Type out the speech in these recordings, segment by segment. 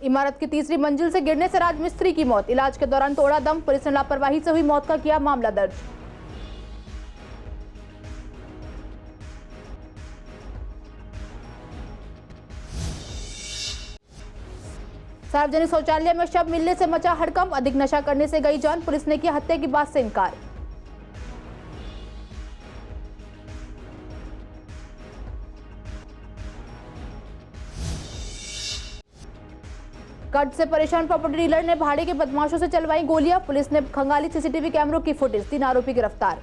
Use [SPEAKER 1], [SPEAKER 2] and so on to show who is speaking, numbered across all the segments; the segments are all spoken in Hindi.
[SPEAKER 1] इमारत की तीसरी मंजिल से गिरने से राजमिस्त्री की मौत, इलाज के दौरान तोड़ा दम। पुलिस ने लापरवाही से हुई मौत का किया मामला दर्ज। सार्वजनिक शौचालय में शव मिलने से मचा हड़कंप, अधिक नशा करने से गई जान। पुलिस ने किया हत्या की बात से इनकार। कर्ज से परेशान प्रॉपर्टी डीलर ने भाड़े के बदमाशों से चलवाई गोलियां। पुलिस ने खंगाली सीसीटीवी कैमरों की फुटेज, 3 आरोपी गिरफ्तार।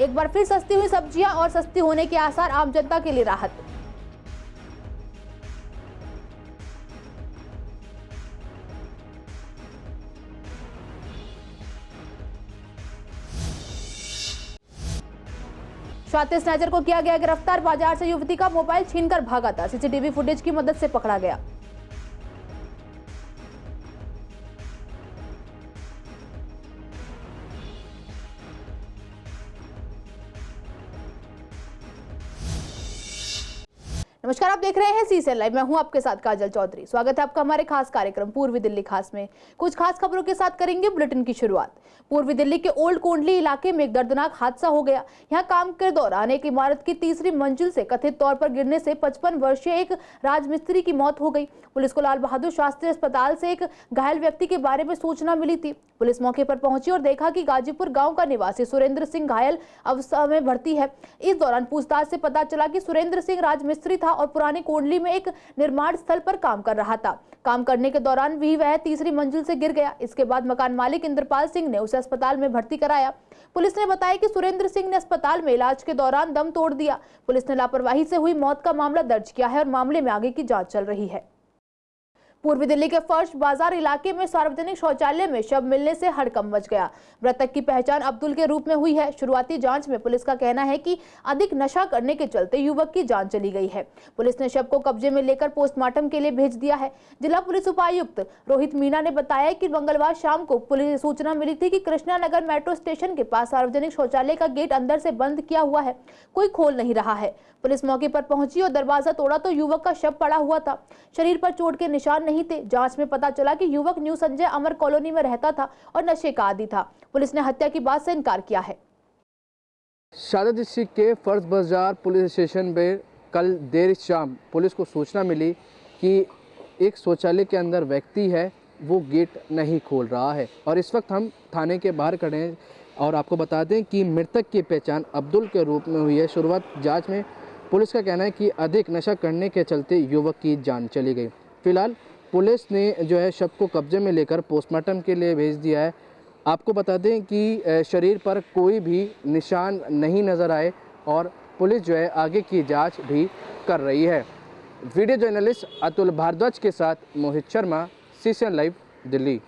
[SPEAKER 1] एक बार फिर सस्ती हुई सब्जियां और सस्ती होने के आसार, आम जनता के लिए राहत। स्वाति स्नैचर को किया गया गिरफ्तार, बाजार से युवती का मोबाइल छीनकर भागा था, सीसीटीवी फुटेज की मदद से पकड़ा गया। नमस्कार, आप देख रहे हैं सीसीएन लाइव। मैं हूं आपके साथ काजल चौधरी। स्वागत है आपका हमारे खास कार्यक्रम पूर्वी दिल्ली खास में। कुछ खास खबरों के साथ करेंगे बुलेटिन की शुरुआत। पूर्वी दिल्ली के ओल्ड कोंडली इलाके में एक दर्दनाक हादसा हो गया। यहां काम के दौरान एक इमारत की तीसरी मंजिल से कथित तौर पर गिरने से 55 वर्षीय एक राजमिस्त्री की मौत हो गई। पुलिस को लाल बहादुर शास्त्री अस्पताल से एक घायल व्यक्ति के बारे में सूचना मिली थी। पुलिस मौके पर पहुंची और देखा कि गाजीपुर गांव का निवासी सुरेंद्र सिंह घायल अवस्था में भर्ती है। इस दौरान पूछताछ से पता चला कि सुरेंद्र सिंह राजमिस्त्री था और पुरानी कोंडली में एक निर्माण स्थल पर काम कर रहा था। काम करने के दौरान भी वह तीसरी मंजिल से गिर गया। इसके बाद मकान मालिक इंद्रपाल सिंह ने उसे अस्पताल में भर्ती कराया। पुलिस ने बताया कि सुरेंद्र सिंह ने अस्पताल में इलाज के दौरान दम तोड़ दिया। पुलिस ने लापरवाही से हुई मौत का मामला दर्ज किया है और मामले में आगे की जांच चल रही है। पूर्वी दिल्ली के फर्श बाजार इलाके में सार्वजनिक शौचालय में शव मिलने से हड़कंप मच गया। मृतक की पहचान अब्दुल के रूप में हुई है। शुरुआती जांच में पुलिस का कहना है कि अधिक नशा करने के चलते युवक की जान चली गई है। पुलिस ने शव को कब्जे में लेकर पोस्टमार्टम के लिए भेज दिया है। जिला पुलिस उपायुक्त रोहित मीणा ने बताया कि मंगलवार शाम को पुलिस सूचना मिली थी कि कृष्णा नगर मेट्रो स्टेशन के पास सार्वजनिक शौचालय का गेट अंदर से बंद किया हुआ है, कोई खोल नहीं रहा है। पुलिस मौके पर पहुंची और दरवाजा तोड़ा तो युवक का शव पड़ा हुआ था। शरीर पर चोट के निशान नहीं थे। जांच में पता चला कि युवक न्यू संजय अमर कॉलोनी में रहता था और नशे का आदी था। पुलिस ने हत्या की बात से इनकार किया है।
[SPEAKER 2] शारदा डिस्ट्रिक्ट के फर्श बाजार पुलिस स्टेशन में कल देर शाम पुलिस को सूचना मिली कि एक शौचालय के अंदर व्यक्ति है, वो गेट नहीं खोल रहा है और इस वक्त हम थाने के बाहर खड़े हैं और आपको बता दें कि मृतक की पहचान अब्दुल के रूप में हुई है। शुरुआत जांच में पुलिस का कहना है कि अधिक नशा करने के चलते युवक की जान चली गई। फिलहाल पुलिस ने जो है शव को कब्जे में लेकर पोस्टमार्टम के लिए भेज दिया है। आपको बता दें कि शरीर पर कोई भी निशान नहीं नज़र आए और पुलिस जो है आगे की जांच भी कर रही है। वीडियो जर्नलिस्ट अतुल भारद्वाज के साथ मोहित शर्मा, सीसीएन लाइव, दिल्ली।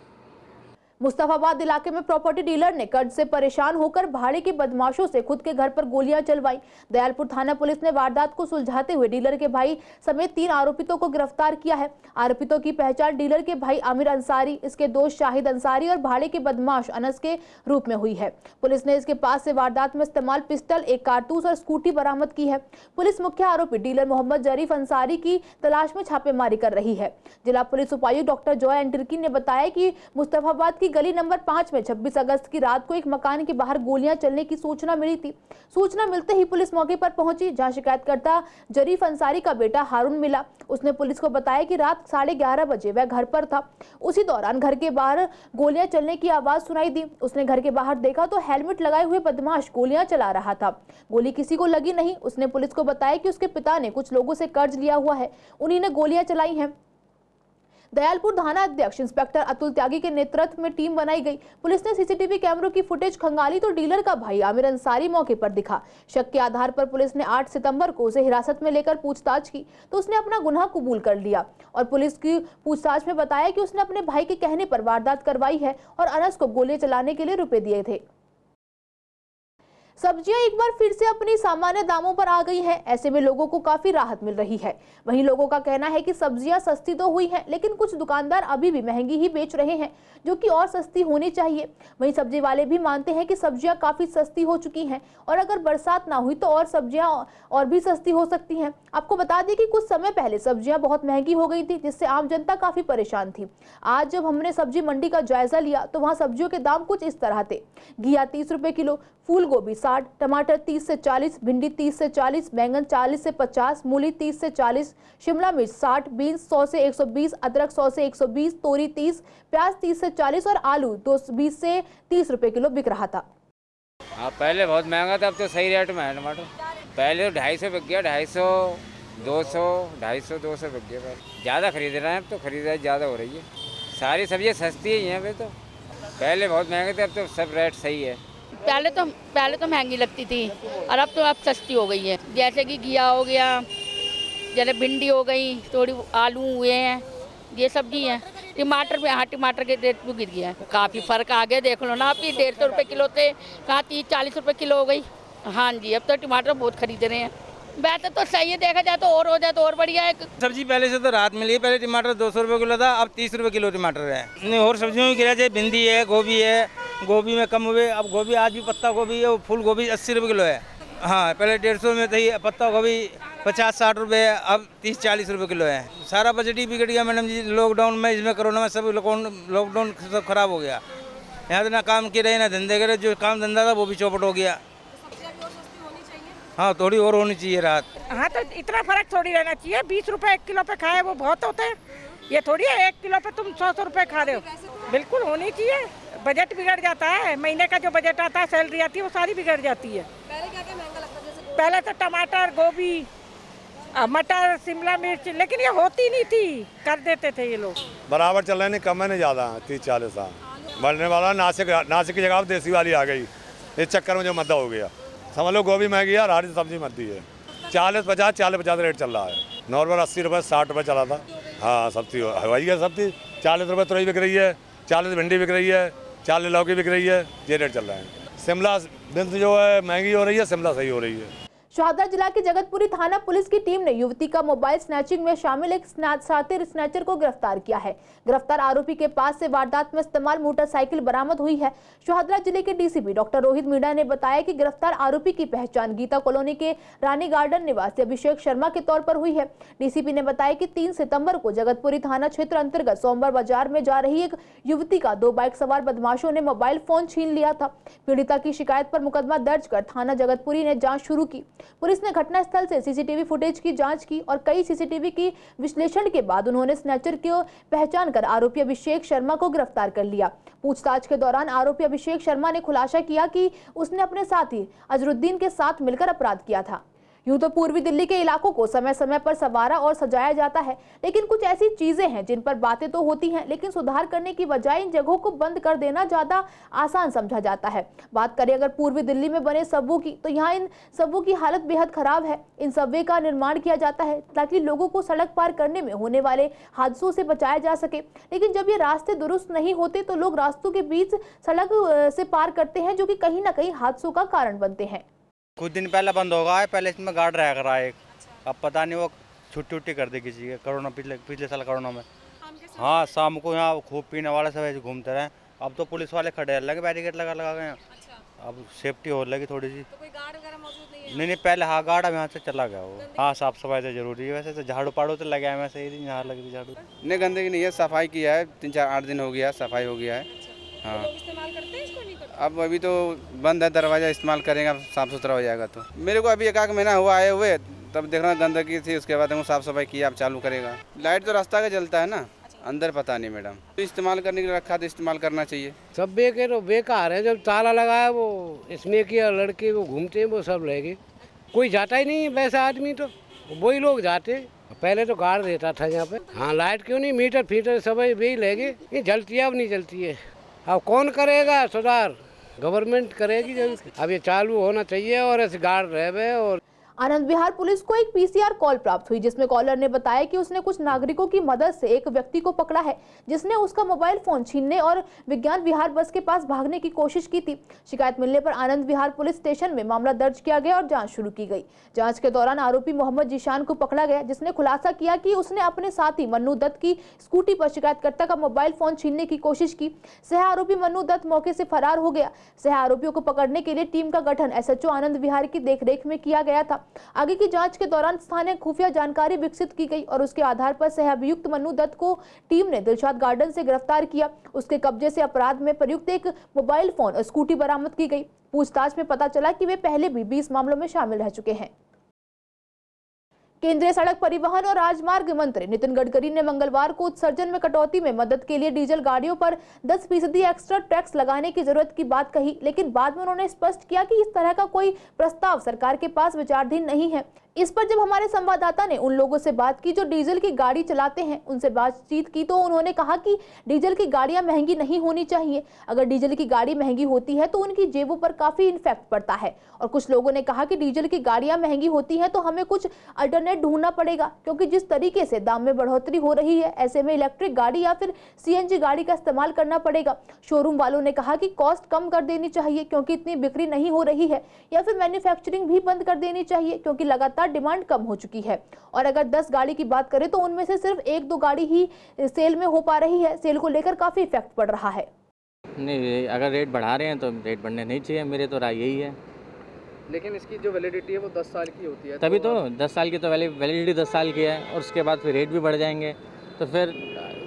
[SPEAKER 1] मुस्तफाबाद इलाके में प्रॉपर्टी डीलर ने कर्ज से परेशान होकर भाड़े के बदमाशों से खुद के घर पर गोलियां चलवाई। दयालपुर थाना पुलिस ने वारदात को सुलझाते हुए डीलर के भाई समेत 3 आरोपितों को गिरफ्तार किया है। आरोपितों की पहचान डीलर के भाई आमिर अंसारी, इसके दोस्त शाहिद अंसारी और भाड़े के बदमाश अनस के रूप में हुई है। पुलिस ने इसके पास से वारदात में इस्तेमाल पिस्टल, एक कारतूस और स्कूटी बरामद की है। पुलिस मुख्य आरोपी डीलर मोहम्मद जरीफ अंसारी की तलाश में छापेमारी कर रही है। जिला पुलिस उपायुक्त डॉक्टर जॉय एंटरकी ने बताया कि मुस्तफाबाद की गली नंबर 5 में 26 अगस्त की रात को एक मकान के बाहर गोलियां चलने की सूचना मिली थी। सूचना मिलते ही पुलिस मौके पर पहुंची, जहां शिकायतकर्ता जरीफ अंसारी का बेटा हारून मिला। उसने पुलिस को बताया कि रात 11:30 बजे वह घर पर था। उसी दौरान घर के बाहर गोलियां चलने की आवाज सुनाई दी। उसने घर के बाहर देखा तो हेलमेट लगाए हुए बदमाश गोलियां चला रहा था। गोली किसी को लगी नहीं। उसने पुलिस को बताया कि उसके पिता ने कुछ लोगों से कर्ज लिया हुआ है, उन्हीं ने गोलियां चलाई हैं। दयालपुर थाना अध्यक्ष इंस्पेक्टर अतुल त्यागी के नेतृत्व में टीम बनाई गई। पुलिस ने सीसीटीवी कैमरों की फुटेज खंगाली तो डीलर का भाई आमिर अंसारी मौके पर दिखा। शक के आधार पर पुलिस ने 8 सितंबर को उसे हिरासत में लेकर पूछताछ की तो उसने अपना गुनाह कबूल कर लिया और पुलिस की पूछताछ में बताया कि उसने अपने भाई के कहने पर वारदात करवाई है और अनस को गोली चलाने के लिए रुपए दिए थे। सब्जियां एक बार फिर से अपनी सामान्य दामों पर आ गई हैं। ऐसे में लोगों को काफी राहत मिल रही है। वहीं लोगों का कहना है कि सब्जियां सस्ती तो हुई हैं, लेकिन कुछ दुकानदार अभी भी महंगी ही बेच रहे हैं, जो कि और सस्ती होनी चाहिए। वहीं सब्जी वाले भी मानते हैं कि सब्जियां काफी सस्ती हो चुकी हैं और अगर बरसात ना हुई तो और सब्जियां और भी सस्ती हो सकती हैं। आपको बता दें कि कुछ समय पहले सब्जियां बहुत महंगी हो गई थी, जिससे आम जनता काफी परेशान थी। आज जब हमने सब्जी मंडी का जायजा लिया तो वहां सब्जियों के दाम कुछ इस तरह थे। घिया 30 रुपए किलो, फूल गोभी 60, टमाटर 30 से 40, भिंडी 30 से 40, बैंगन 40 से 50, मूली 30 से 40, शिमला मिर्च 60, बीन्स 100 से 120, अदरक 100 से 120, तोरी 30, प्याज 30 से 40 और आलू 220 से 30 रुपए किलो बिक रहा था।
[SPEAKER 3] हाँ, पहले बहुत महंगा था, अब तो सही रेट में है टमाटर। पहले तो 250 बिक गया, 250, 200, 250, 200 बिक गया। ज़्यादा खरीद रहे हैं, अब तो खरीदारी ज़्यादा हो रही है। सारी सब्जियाँ सस्ती ही हैं अभी तो। पहले बहुत महंगे थे, अब तो सब रेट सही है।
[SPEAKER 4] पहले तो महंगी लगती थी और अब सस्ती हो गई है। जैसे कि घिया हो गया, जैसे भिंडी हो गई, थोड़ी आलू हुए हैं, ये सब्जी है। टमाटर भी, हाँ, टमाटर के रेट भी गिर गया है। काफ़ी फ़र्क आ गया, देख लो ना आप। 150 रुपये किलो थे, कहाँ 30-40 रुपये किलो हो गई। हाँ जी, अब तो टमाटर बहुत खरीद रहे हैं। वैसे तो सही है, देखा जाए तो और हो जाए तो और बढ़िया है।
[SPEAKER 5] सब्जी पहले से तो राहत मिली है। पहले टमाटर 200 रुपये किलो था, अब 30 रुपये किलो टमाटर है। नहीं, और सब्जियों में गिरा जाए, भिंडी है, गोभी है, गोभी में कम हुए। अब गोभी आज भी पत्ता गोभी है, वो फूल गोभी 80 रुपये किलो है। हाँ, पहले 150 में थी, पत्ता गोभी 50-60 रुपये है, अब 30-40 रुपये किलो है। सारा बजट ही बिगड़ गया मैडम जी। लॉकडाउन में, इसमें कोरोना में सब लॉकडाउन सब खराब हो गया। यहाँ तो ना काम के रहे ना धंधे करे, जो काम धंधा था वो भी चौपट हो गया। हाँ, थोड़ी और होनी चाहिए राहत।
[SPEAKER 6] हाँ, तो इतना फर्क थोड़ी रहना चाहिए। 20 रुपए 1 किलो पे खाए वो बहुत होते हैं। ये थोड़ी है 1 किलो पे तुम 100 रुपए खा रहे हो। बिल्कुल होनी चाहिए। बजट बिगड़ जाता है, महीने का जो बजट आता है, सैलरी आती है, वो सारी बिगड़ जाती है।
[SPEAKER 7] पहले क्या क्या महंगा लगता था?
[SPEAKER 6] पहले तो टमाटर, गोभी, मटर, शिमला मिर्च, लेकिन ये होती नहीं थी, कर देते थे ये लोग।
[SPEAKER 8] बराबर चल रहे, नहीं कम है नहीं ज़्यादा, 30-40 साल बढ़ने वाला। नासिक की जगह अब देसी वाली आ गई। इस चक्कर में जो मद्दा हो गया, समझ लो गोभी महंगी है और हरी सब्जी मद्दी है। 40-50 रेट चल रहा है। नॉर्मल 80 रुपये 60 रुपये चला था। हाँ, सब्जी हवाई है, सब्जी 40 रुपये तुरई बिक रही है, 40 भिंडी बिक रही है, 40 लौकी बिक रही है। ये रेट चल रहा है। शिमला मिर्च जो है महंगी हो रही है, शिमला सही हो रही है।
[SPEAKER 1] शाहदरा जिला के जगतपुरी थाना पुलिस की टीम ने युवती का मोबाइल स्नैचिंग में शामिल एक शातिर स्नैचर को गिरफ्तार किया है। गिरफ्तार आरोपी के पास से वारदात में इस्तेमाल मोटरसाइकिल बरामद हुई है। शाहदरा जिले के डीसीपी डॉक्टर रोहित मीणा ने बताया कि गिरफ्तार आरोपी की पहचान गीता कॉलोनी के रानी गार्डन निवासी अभिषेक शर्मा के तौर पर हुई है। डीसीपी ने बताया कि 3 सितंबर को जगतपुरी थाना क्षेत्र अंतर्गत सोमवार बाजार में जा रही एक युवती का 2 बाइक सवार बदमाशों ने मोबाइल फोन छीन लिया था। पीड़िता की शिकायत पर मुकदमा दर्ज कर थाना जगतपुरी ने जांच शुरू की। पुलिस ने घटनास्थल से सीसीटीवी फुटेज की जांच की और कई सीसीटीवी की विश्लेषण के बाद उन्होंने स्नैचर को पहचान कर आरोपी अभिषेक शर्मा को गिरफ्तार कर लिया। पूछताछ के दौरान आरोपी अभिषेक शर्मा ने खुलासा किया कि उसने अपने साथी अजरुद्दीन के साथ मिलकर अपराध किया था। यूं तो पूर्वी दिल्ली के इलाकों को समय समय पर संवारा और सजाया जाता है, लेकिन कुछ ऐसी चीजें हैं जिन पर बातें तो होती हैं, लेकिन सुधार करने की बजाय इन जगहों को बंद कर देना ज्यादा आसान समझा जाता है। बात करें अगर पूर्वी दिल्ली में बने सबवों की, तो यहाँ इन सबवों की हालत बेहद खराब है। इन सबवे का निर्माण किया जाता है ताकि लोगों को सड़क पार करने में होने वाले हादसों से बचाया जा सके, लेकिन जब ये रास्ते दुरुस्त नहीं होते तो लोग रास्तों के बीच सड़क से पार करते हैं, जो कि कहीं ना कहीं हादसों का कारण बनते हैं।
[SPEAKER 9] कुछ दिन पहले बंद होगा है, पहले इसमें गार्ड रहा करा एक। अब पता नहीं वो छुट्टी कर दे किसी के। कोरोना पिछले साल कोरोना में। हाँ, शाम को यहाँ खूब पीने वाले सब ऐसे घूमते रहे। अब तो पुलिस वाले खड़े लगे, बैरिकेड लगा गए। अब सेफ्टी हो लगी थोड़ी सी।
[SPEAKER 7] तो कोई गार्ड वगैरह मौजूद नहीं है?
[SPEAKER 9] नहीं, पहले हाँ गार्ड, अब यहाँ से चला गया वो। हाँ, साफ सफाई तो जरूरी है। वैसे तो झाड़ू पाड़ू तो लगा है, वैसे ही यहाँ लगी थी झाड़ू।
[SPEAKER 3] नहीं, गंदगी नहीं है, सफाई किया है। 3-4-8 दिन हो गया, सफाई हो गया है। हाँ,
[SPEAKER 7] लोग इस्तेमाल करते हैं इसको, नहीं करते?
[SPEAKER 3] अब अभी तो बंद है दरवाज़ा, इस्तेमाल करेंगे, साफ़ सुथरा हो जाएगा। तो मेरे को अभी 1 महीना हुआ आए हुए, तब देखना गंदगी थी, उसके बाद हम साफ़ सफाई किया, अब चालू करेगा। लाइट तो रास्ता का जलता है ना, अंदर पता नहीं मैडम। तो इस्तेमाल करने के लिए रखा तो इस्तेमाल करना चाहिए।
[SPEAKER 10] सब बेके तो बेकार है। जब ताला लगा है वो इसमें किया, लड़के वो घूमते हैं, वो सब रहेगी। कोई जाता ही नहीं है वैसा आदमी, तो वही लोग जाते। पहले तो गार्ड देता था यहाँ पे। हाँ, लाइट क्यों नहीं, मीटर फीटर सब वही लेगे। ये जलती है, अब नहीं जलती है। अब कौन करेगा सुधार? गवर्नमेंट करेगी जरूर। अब ये चालू होना चाहिए और ऐसे गार्ड रहे। और
[SPEAKER 1] आनंद विहार पुलिस को एक पीसीआर कॉल प्राप्त हुई, जिसमें कॉलर ने बताया कि उसने कुछ नागरिकों की मदद से एक व्यक्ति को पकड़ा है, जिसने उसका मोबाइल फोन छीनने और विज्ञान विहार बस के पास भागने की कोशिश की थी। शिकायत मिलने पर आनंद विहार पुलिस स्टेशन में मामला दर्ज किया गया और जांच शुरू की गई। जांच के दौरान आरोपी मोहम्मद जीशान को पकड़ा गया, जिसने खुलासा किया कि उसने अपने साथी मन्नू दत्त की स्कूटी पर शिकायतकर्ता का मोबाइल फोन छीनने की कोशिश की। सह आरोपी मन्नू दत्त मौके से फरार हो गया। सह आरोपियों को पकड़ने के लिए टीम का गठन एसएचओ आनंद विहार की देखरेख में किया गया था। आगे की जांच के दौरान स्थानीय खुफिया जानकारी विकसित की गई और उसके आधार पर सह अभियुक्त मन्नू दत्त को टीम ने दिलशाद गार्डन से गिरफ्तार किया। उसके कब्जे से अपराध में प्रयुक्त एक मोबाइल फोन और स्कूटी बरामद की गई। पूछताछ में पता चला कि वे पहले भी 20 मामलों में शामिल रह चुके हैं। केंद्रीय सड़क परिवहन और राजमार्ग मंत्री नितिन गडकरी ने मंगलवार को उत्सर्जन में कटौती में मदद के लिए डीजल गाड़ियों पर 10% एक्स्ट्रा टैक्स लगाने की जरूरत की बात कही, लेकिन बाद में उन्होंने स्पष्ट किया कि इस तरह का कोई प्रस्ताव सरकार के पास विचाराधीन नहीं है। इस पर जब हमारे संवाददाता ने उन लोगों से बात की जो डीजल की गाड़ी चलाते हैं, उनसे बातचीत की, तो उन्होंने कहा कि डीजल की गाड़ियां महंगी नहीं होनी चाहिए। अगर डीजल की गाड़ी महंगी होती है तो उनकी जेबों पर काफी इम्पैक्ट पड़ता है। और कुछ लोगों ने कहा कि डीजल की गाड़ियां महंगी होती हैं तो हमें कुछ अल्टरनेट ढूंढना पड़ेगा, क्योंकि जिस तरीके से दाम में बढ़ोतरी हो रही है, ऐसे में इलेक्ट्रिक गाड़ी या फिर सीएनजी गाड़ी का इस्तेमाल करना पड़ेगा। शोरूम वालों ने कहा कि कॉस्ट कम कर देनी चाहिए क्योंकि इतनी बिक्री नहीं हो रही है, या फिर मैन्युफैक्चरिंग भी बंद कर देनी चाहिए क्योंकि लगातार डिमांड कम हो चुकी है। और अगर 10 गाड़ी की बात करें तो उनमें से सिर्फ 1-2 गाड़ी ही सेल में हो पा रही है। सेल को लेकर काफी इफेक्ट पड़ रहा है।
[SPEAKER 11] नहीं, अगर रेट बढ़ा रहे हैं तो रेट बढ़ने नहीं चाहिए, मेरे तो राय यही है।
[SPEAKER 2] लेकिन इसकी जो वैलिडिटी है वो 10 साल की होती है,
[SPEAKER 11] तभी तो 10 साल की तो वैलिडिटी 10 साल की है, और उसके बाद फिर रेट भी बढ़ जाएंगे, तो फिर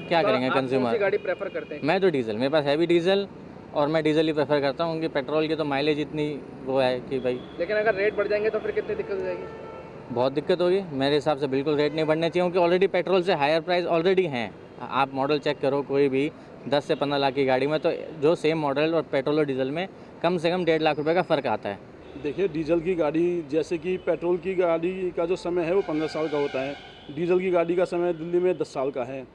[SPEAKER 11] क्या करेंगे कंज्यूमर।
[SPEAKER 2] कौन सी गाड़ी प्रेफर करते हैं?
[SPEAKER 11] मैं तो डीजल, मेरे पास है भी डीजल, और मैं डीजल ही प्रेफर करता हूँ क्योंकि पेट्रोल की तो माइलेज इतनी वो है कि भाई।
[SPEAKER 2] लेकिन अगर रेट बढ़ जाएंगे तो फिर कितनी दिक्कत हो जाएगी?
[SPEAKER 11] बहुत दिक्कत होगी। मेरे हिसाब से बिल्कुल रेट नहीं बढ़ने चाहिए, क्योंकि ऑलरेडी पेट्रोल से हायर प्राइस ऑलरेडी हैं। आप मॉडल चेक करो कोई भी 10 से 15 लाख की गाड़ी में, तो जो सेम मॉडल और पेट्रोल और डीजल में कम से कम 1.5 लाख रुपए का फ़र्क आता है।
[SPEAKER 12] देखिए, डीजल की गाड़ी जैसे कि पेट्रोल की गाड़ी का जो समय है वो 15 साल का होता है, डीजल की गाड़ी का समय दिल्ली में 10 साल का है,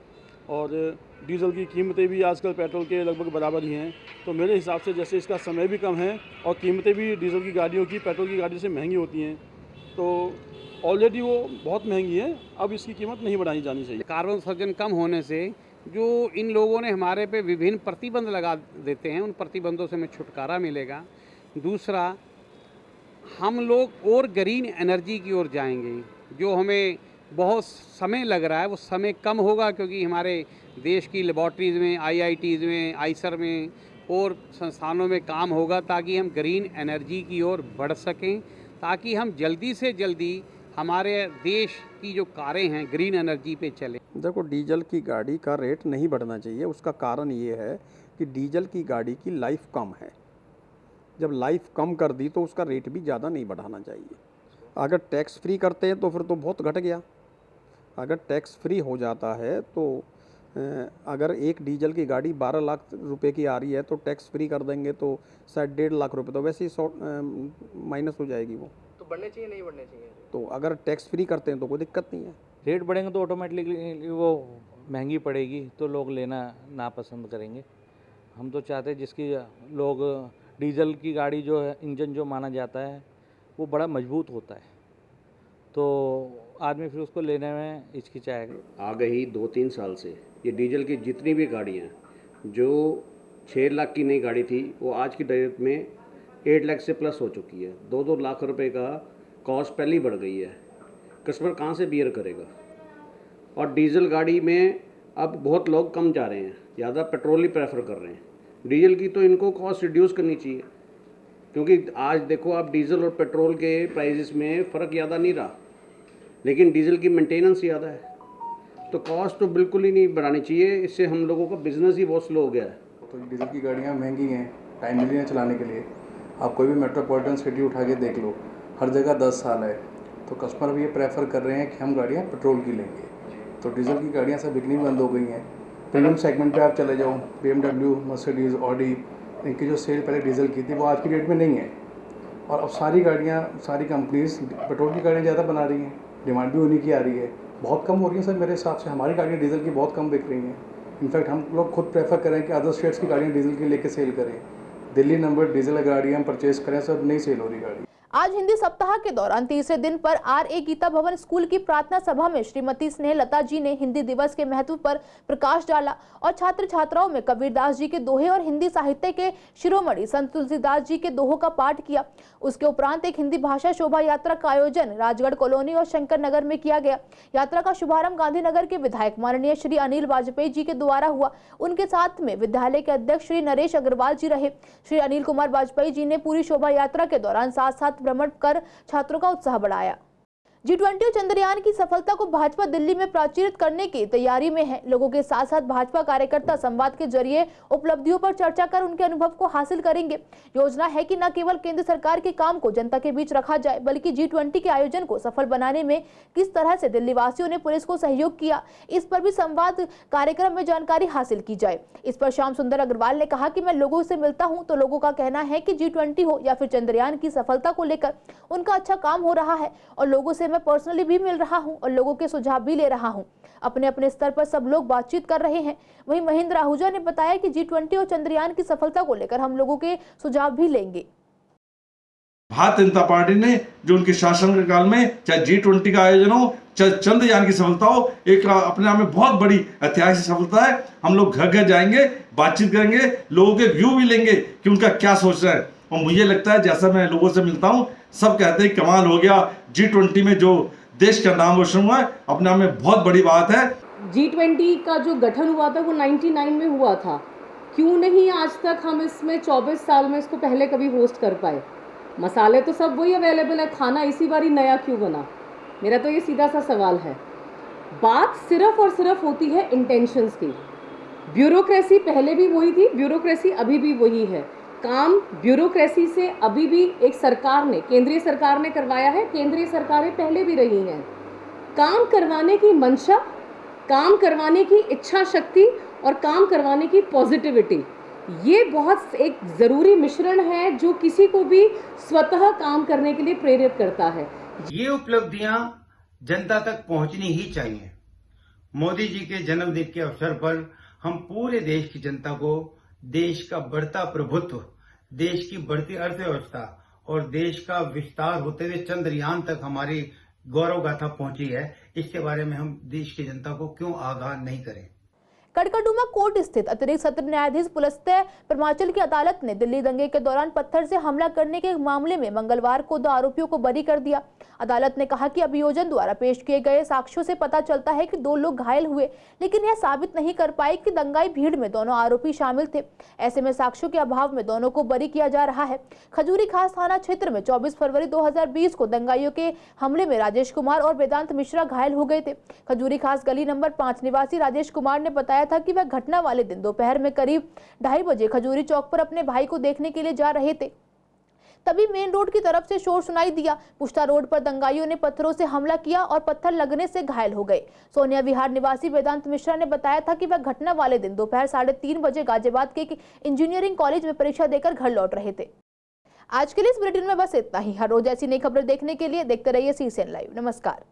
[SPEAKER 12] और डीजल की कीमतें भी आजकल पेट्रोल के लगभग बराबर ही हैं। तो मेरे हिसाब से जैसे इसका समय भी कम है और कीमतें भी डीजल की गाड़ियों की पेट्रोल की गाड़ी से महंगी होती हैं, तो ऑलरेडी वो बहुत महंगी है, अब इसकी कीमत नहीं बढ़ाई जानी चाहिए।
[SPEAKER 10] कार्बन उत्सर्जन कम होने से जो इन लोगों ने हमारे पे विभिन्न प्रतिबंध लगा देते हैं, उन प्रतिबंधों से हमें छुटकारा मिलेगा। दूसरा, हम लोग और ग्रीन एनर्जी की ओर जाएंगे। जो हमें बहुत समय लग रहा है वो समय कम होगा, क्योंकि हमारे देश की लेबॉर्ट्रीज़ में, आईआईटीज़ में, आईसर में और संस्थानों में काम होगा, ताकि हम ग्रीन एनर्जी की ओर बढ़ सकें, ताकि हम जल्दी से जल्दी हमारे देश की जो कारें हैं ग्रीन एनर्जी पे चलें।
[SPEAKER 13] देखो, डीजल की गाड़ी का रेट नहीं बढ़ना चाहिए। उसका कारण ये है कि डीजल की गाड़ी की लाइफ कम है। जब लाइफ कम कर दी तो उसका रेट भी ज़्यादा नहीं बढ़ाना चाहिए। अगर टैक्स फ्री करते हैं तो फिर तो बहुत घट गया। अगर टैक्स फ्री हो जाता है तो अगर एक डीजल की गाड़ी 12 लाख रुपए की आ रही है तो टैक्स फ्री कर देंगे तो शायद 1.5 लाख रुपए, तो वैसे ही माइनस हो जाएगी वो।
[SPEAKER 2] तो बढ़ने चाहिए, नहीं बढ़ने चाहिए?
[SPEAKER 13] तो अगर टैक्स फ्री करते हैं तो कोई दिक्कत नहीं है।
[SPEAKER 11] रेट बढ़ेंगे तो ऑटोमेटिकली वो महंगी पड़ेगी, तो लोग लेना नापसंद करेंगे। हम तो चाहते हैं जिसकी लोग डीजल की गाड़ी जो है, इंजन जो माना जाता है वो बड़ा मजबूत होता है, तो आदमी फिर उसको लेने में हिचकिचाएगा।
[SPEAKER 14] आ गई 2-3 साल से ये डीजल की जितनी भी गाड़ियाँ, जो 6 लाख की नई गाड़ी थी वो आज की डेट में 8 लाख से प्लस हो चुकी है। 2-2 लाख रुपए का कॉस्ट पहले ही बढ़ गई है। कस्टमर कहाँ से बियर करेगा? और डीजल गाड़ी में अब बहुत लोग कम जा रहे हैं, ज़्यादा पेट्रोल ही प्रेफर कर रहे हैं। डीजल की तो इनको कॉस्ट रिड्यूस करनी चाहिए, क्योंकि आज देखो आप डीजल और पेट्रोल के प्राइसेस में फ़र्क ज़्यादा नहीं रहा, लेकिन डीजल की मेंटेनेंस ज़्यादा है, तो कॉस्ट तो बिल्कुल ही नहीं बढ़ानी चाहिए। इससे हम लोगों का बिज़नेस ही बहुत स्लो हो गया है।
[SPEAKER 15] तो डीजल की गाड़ियाँ महंगी हैं, टाइम मिली है चलाने के लिए। आप कोई भी मेट्रोपॉलिटन सिटी उठा के देख लो, हर जगह 10 साल है, तो कस्टमर भी ये प्रेफर कर रहे हैं कि हम गाड़ियाँ पेट्रोल की लेंगे। तो डीजल की गाड़ियाँ सब बिकनी बंद हो गई हैं। प्रीमियम सेगमेंट पे आप चले जाओ, BMW, मर्सिडीज़, ऑडी, इनकी जो सेल पहले डीजल की थी वो आज की डेट में नहीं है। और अब सारी गाड़ियाँ, सारी कंपनीज पेट्रोल की गाड़ियाँ ज़्यादा बना रही हैं, डिमांड भी उन्हीं की आ रही है। बहुत कम हो रही है सर, मेरे हिसाब से हमारी गाड़ियाँ डीजल की बहुत कम बिक रही हैं। इनफैक्ट हम लोग खुद प्रेफर करें कि अदर स्टेट्स की गाड़ियाँ डीजल की लेके सेल करें। दिल्ली नंबर डीजल गाड़ियाँ हम परचेज करें, सब नहीं सेल हो रही गाड़ी।
[SPEAKER 1] आज हिंदी सप्ताह के दौरान तीसरे दिन पर आर.ए. गीता भवन स्कूल की प्रार्थना सभा में श्रीमती स्नेहलता जी ने हिंदी दिवस के महत्व पर प्रकाश डाला और छात्र छात्राओं में कबीरदास जी के दोहे और हिंदी साहित्य के शिरोमणि संत तुलसीदास जी के दोहों का पाठ किया। उसके उपरांत एक हिंदी भाषा शोभा यात्रा का आयोजन राजगढ़ कॉलोनी और शंकर नगर में किया गया। यात्रा का शुभारंभ गांधीनगर के विधायक माननीय श्री अनिल वाजपेयी जी के द्वारा हुआ। उनके साथ में विद्यालय के अध्यक्ष श्री नरेश अग्रवाल जी रहे। श्री अनिल कुमार वाजपेयी जी ने पूरी शोभा यात्रा के दौरान साथ भ्रमण कर छात्रों का उत्साह बढ़ाया। G20 और चंद्रयान की सफलता को भाजपा दिल्ली में प्रचारित करने की तैयारी में है। लोगों के साथ साथ भाजपा कार्यकर्ता संवाद के जरिए उपलब्धियों पर चर्चा कर उनके अनुभव को हासिल करेंगे। योजना है कि न केवल केंद्र सरकार के काम को जनता के बीच रखा जाए, बल्कि G20 के आयोजन को सफल बनाने में किस तरह से दिल्ली वासियों ने पुलिस को सहयोग किया, इस पर भी संवाद कार्यक्रम में जानकारी हासिल की जाए। इस पर श्याम सुंदर अग्रवाल ने कहा कि मैं लोगों से मिलता हूं तो लोगों का कहना है कि G20 हो या फिर चंद्रयान की सफलता को लेकर उनका अच्छा काम हो रहा है और लोगों से मैं पर्सनली भी मिल रहा हूं और लोगों के सुझाव भी ले रहा हूं। अपने अपने स्तर पर सब लोग बातचीत कर रहे हैं। वहीं महेंद्र आहूजा ने बताया कि G20 और चंद्रयान की सफलता को लेकर हम लोगों के सुझाव भी लेंगे।
[SPEAKER 16] भारतीय जनता पार्टी ने जो उनके शासन काल में चाहे G20 का आयोजन हो, चाहे चंद्रयान की सफलता हो, एक अपने आप में बहुत बड़ी ऐतिहासिक सफलता है। हम लोग घर घर जाएंगे, बातचीत करेंगे, लोगों के व्यू भी लेंगे कि उनका क्या सोच रहा है। और मुझे लगता है जैसा मैं लोगों से मिलता हूँ, सब कहते हैं कमाल हो गया, G20 में जो देश का नाम रोशन हुआ है, अपने आप में बहुत बड़ी बात है।
[SPEAKER 17] G20 का जो गठन हुआ था वो 99 में हुआ था। क्यों नहीं आज तक हम इसमें 24 साल में इसको पहले कभी होस्ट कर पाए? मसाले तो सब वही अवेलेबल है, खाना इसी बारी नया क्यों बना? मेरा तो ये सीधा सा सवाल है। बात सिर्फ और सिर्फ होती है इंटेंशंस की। ब्यूरोक्रेसी पहले भी वही थी, ब्यूरोक्रेसी अभी भी वही है। काम ब्यूरोक्रेसी से अभी भी एक सरकार ने, केंद्रीय सरकार ने करवाया है, केंद्रीय सरकारें पहले भी रही हैं। काम करवाने की मंशा, काम करवाने की इच्छा शक्ति और काम करवाने की पॉजिटिविटी, ये बहुत एक ज़रूरी मिश्रण है जो किसी को भी स्वतः काम करने के लिए प्रेरित करता है।
[SPEAKER 18] ये उपलब्धियां जनता तक पहुंचनी ही चाहिए। मोदी जी के जन्मदिन के अवसर पर हम पूरे देश की जनता को देश का बढ़ता प्रभुत्व, देश की बढ़ती अर्थव्यवस्था और देश का विस्तार होते हुए चंद्रयान तक हमारी गौरव गाथा पहुंची है, इसके बारे में हम देश की जनता को क्यों आगाह नहीं करें।
[SPEAKER 1] कड़कड़डूमा कोर्ट स्थित अतिरिक्त सत्र न्यायाधीश पुलस्त्य परमाचल की अदालत ने दिल्ली दंगे के दौरान पत्थर से हमला करने के मामले में मंगलवार को 2 आरोपियों को बरी कर दिया। अदालत ने कहा कि अभियोजन द्वारा पेश किए गए साक्ष्यों से पता चलता है कि 2 लोग घायल हुए, लेकिन यह साबित नहीं कर पाए कि दंगाई भीड़ में दोनों आरोपी शामिल थे। ऐसे में साक्ष्यों के अभाव में दोनों को बरी किया जा रहा है। खजूरी खास थाना क्षेत्र में 24 फरवरी 2020 को दंगाइयों के हमले में राजेश कुमार और वेदांत मिश्रा घायल हो गए थे। खजूरी खास गली नंबर 5 निवासी राजेश कुमार ने बताया था कि वह घटना वाले दिन दोपहर में करीब 2:30 बजे खजूरी चौक पर अपने भाई को देखने के लिए जा रहे थे। तभी मेन रोड की तरफ से शोर सुनाई दिया। पुष्टा रोड पर दंगाइयों ने पत्थरों से हमला किया और पत्थर लगने से घायल हो गए। सोनिया विहार निवासी वेदांत मिश्रा ने बताया था कि वह घटना वाले दिन दोपहर 3:30 बजे गाजियाबाद के इंजीनियरिंग कॉलेज में परीक्षा देकर घर लौट रहे थे। आज के लिए इस बुलेटिन में बस इतना ही। हर रोज ऐसी नई खबरें देखने के लिए देखते रहिए CCN लाइव। नमस्कार।